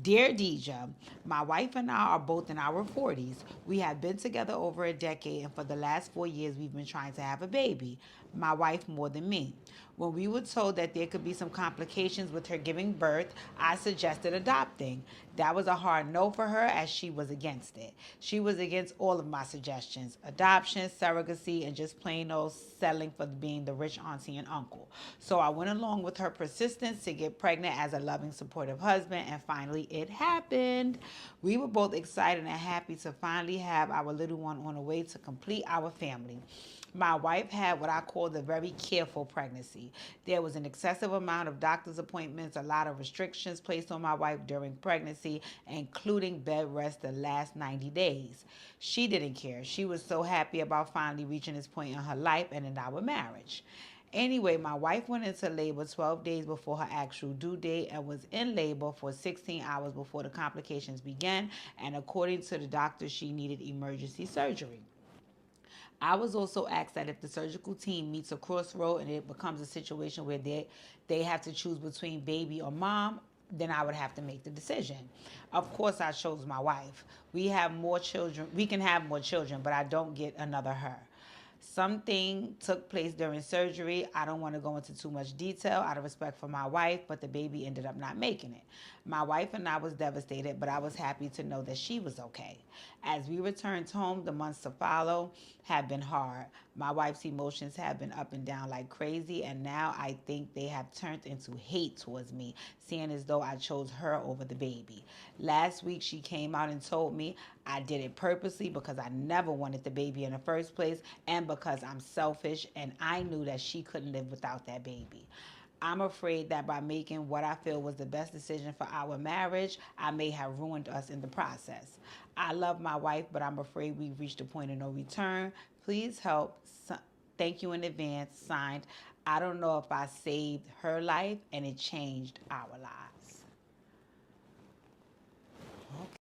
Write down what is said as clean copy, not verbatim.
Dear Deja, my wife and I are both in our 40s. We have been together over a decade, and for the last 4 years, we've been trying to have a baby. My wife more than me. When we were told that there could be some complications with her giving birth, I suggested adopting. That was a hard no for her as she was against it. She was against all of my suggestions: adoption, surrogacy, and just plain old settling for being the rich auntie and uncle. So I went along with her persistence to get pregnant as a loving, supportive husband, and finally it happened. We were both excited and happy to finally have our little one on the way to complete our family. My wife had what I call the very careful pregnancy. There was an excessive amount of doctor's appointments, a lot of restrictions placed on my wife during pregnancy, including bed rest the last 90 days. She didn't care. She was so happy about finally reaching this point in her life and in our marriage. Anyway, my wife went into labor 12 days before her actual due date and was in labor for 16 hours before the complications began. And according to the doctor, she needed emergency surgery. I was also asked that if the surgical team meets a crossroad and it becomes a situation where they have to choose between baby or mom, then I would have to make the decision. Of course, I chose my wife. We have more children. We can have more children, but I don't get another her. Something took place during surgery. I don't want to go into too much detail out of respect for my wife, but the baby ended up not making it. My wife and I was devastated, but I was happy to know that she was okay. As we returned home, the months to follow have been hard. My wife's emotions have been up and down like crazy, and now I think they have turned into hate towards me, seeing as though I chose her over the baby. Last week, she came out and told me I did it purposely because I never wanted the baby in the first place and because I'm selfish and I knew that she couldn't live without that baby. I'm afraid that by making what I feel was the best decision for our marriage, I may have ruined us in the process. I love my wife, but I'm afraid we've reached a point of no return. Please help. Thank you in advance. Signed, I don't know if I saved her life and it changed our lives.